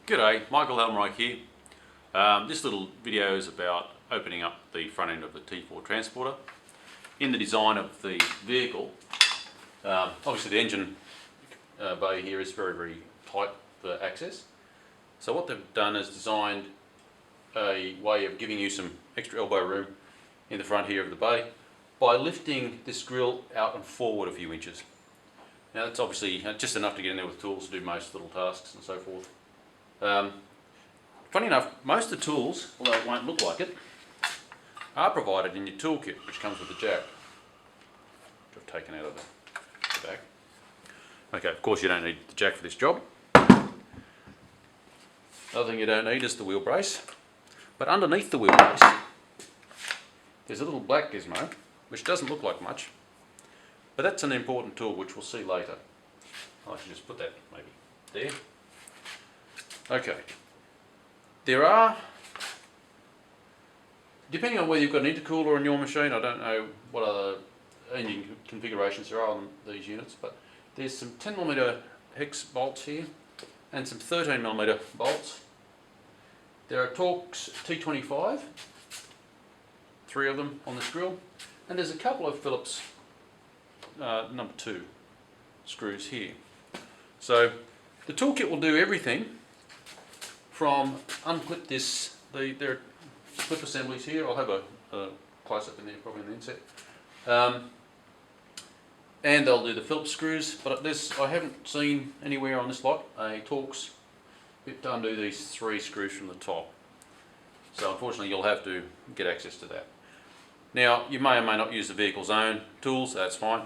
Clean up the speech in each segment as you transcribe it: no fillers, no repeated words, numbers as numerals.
G'day, Michael Helmreich here. This little video is about opening up the front end of the T4 transporter. In the design of the vehicle, obviously the engine bay here is very tight for access. So what they've done is designed a way of giving you some extra elbow room in the front here of the bay by lifting this grille out and forward a few inches. Now that's obviously just enough to get in there with tools to do most little tasks and so forth. Funny enough, most of the tools, although it won't look like it, are provided in your toolkit, which comes with the jack, which I've taken out of the back. Okay, of course you don't need the jack for this job. Another thing you don't need is the wheel brace, but underneath the wheel brace there's a little black gizmo, which doesn't look like much, but that's an important tool which we'll see later. I'll actually just put that maybe there. Okay, there are, depending on whether you've got an intercooler in your machine, I don't know what other engine configurations there are on these units, but there's some 10mm hex bolts here and some 13mm bolts. There are Torx T25, 3 of them on this grill, and there's a couple of Phillips number 2 screws here. So the toolkit will do everything from unclip this, there are clip assemblies here. I'll have a close-up in there probably in the inset. And they'll do the Phillips screws, but I haven't seen anywhere on this lot a Torx bit to undo these 3 screws from the top. So unfortunately you'll have to get access to that. Now you may or may not use the vehicle's own tools, that's fine.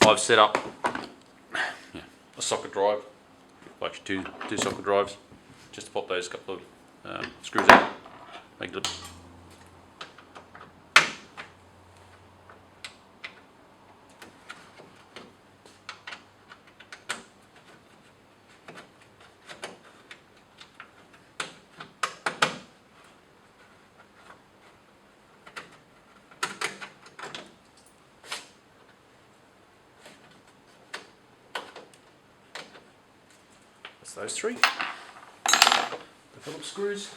I've set up a socket drive, like two socket drives, just to pop those couple of screws out. Make it that's those 3. The Phillips screws.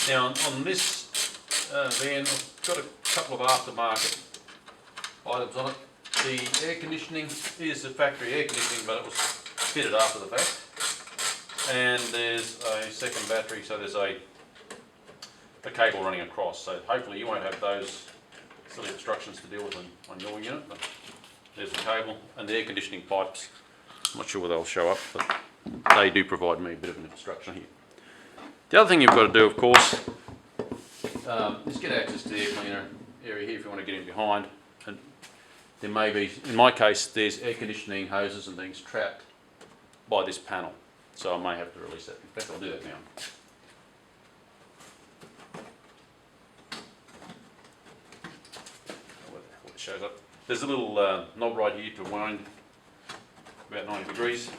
Now on this van, I've got a couple of aftermarket items on it. The air conditioning is the factory air conditioning, but it was fitted after the fact. And there's a second battery, so there's a cable running across. So hopefully you won't have those silly obstructions to deal with on your unit. But there's the cable and the air conditioning pipes. I'm not sure whether they'll show up, but they do provide me a bit of an obstruction here. The other thing you've got to do, of course, is get access to the air cleaner area here if you want to get in behind. And there may be, in my case, there's air conditioning hoses and things trapped by this panel. So I may have to release that. In fact, I'll do that now. What it shows up. There's a little knob right here to wind about 90 degrees.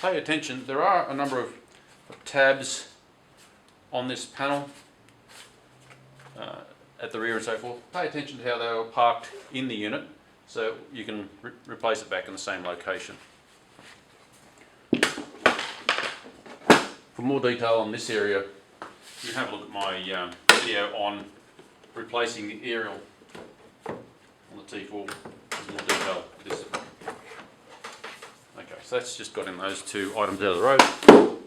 Pay attention, there are a number of tabs on this panel at the rear and so forth. Pay attention to how they are parked in the unit so you can replace it back in the same location. For more detail on this area, you can have a look at my video on replacing the aerial on the T4. There's more detail for this. So that's just got in those 2 items out of the road. What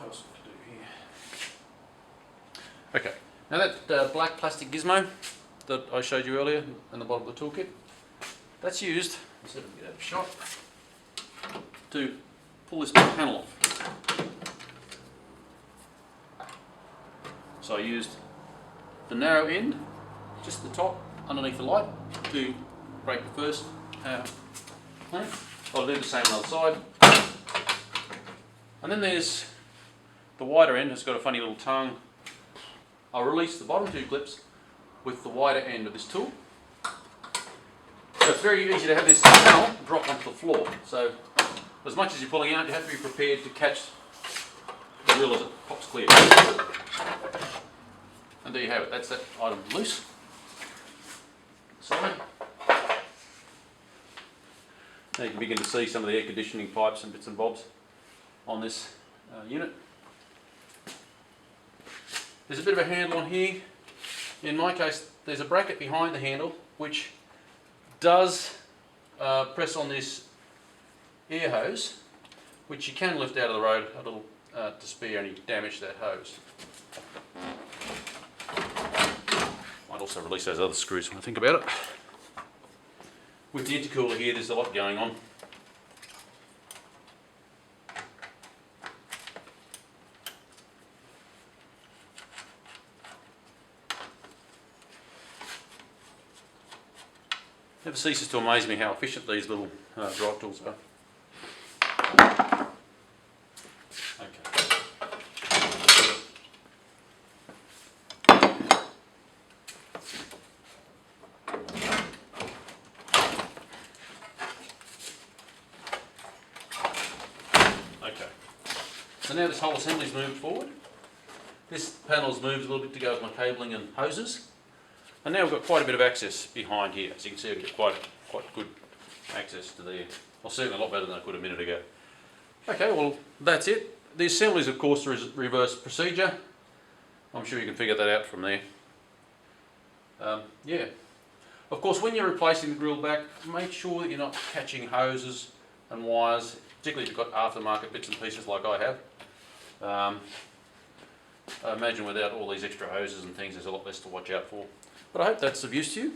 else to do here? Now that black plastic gizmo that I showed you earlier in the bottom of the toolkit, that's used, let's see if we can get a shot, to pull this panel off. So I used the narrow end, just the top, underneath the light, to break the first plank. I'll do the same on the other side. And then there's the wider end, it's got a funny little tongue. I'll release the bottom two clips with the wider end of this tool. So it's very easy to have this panel drop onto the floor. So as much as you're pulling out, you have to be prepared to catch the wheel as it pops clear. And there you have it, that's that item loose. Side. Now you can begin to see some of the air conditioning pipes and bits and bobs on this unit. There's a bit of a handle on here. In my case, there's a bracket behind the handle which does press on this air hose, which you can lift out of the road a little to spare any damage to that hose. Might also release those other screws when I think about it. With the intercooler here, there's a lot going on. Never ceases to amaze me how efficient these little drive tools are. Okay. So now this whole assembly's moved forward. This panel's moved a little bit to go with my cabling and hoses. And now we've got quite a bit of access behind here. As you can see, we've got quite good access to there. Well, certainly a lot better than I could a minute ago. Okay, well, that's it. The assembly is, of course, the reverse procedure. I'm sure you can figure that out from there. Yeah. Of course, when you're replacing the grill back, make sure that you're not catching hoses and wires, particularly if you've got aftermarket bits and pieces like I have. I imagine without all these extra hoses and things, there's a lot less to watch out for. But I hope that's of use to you.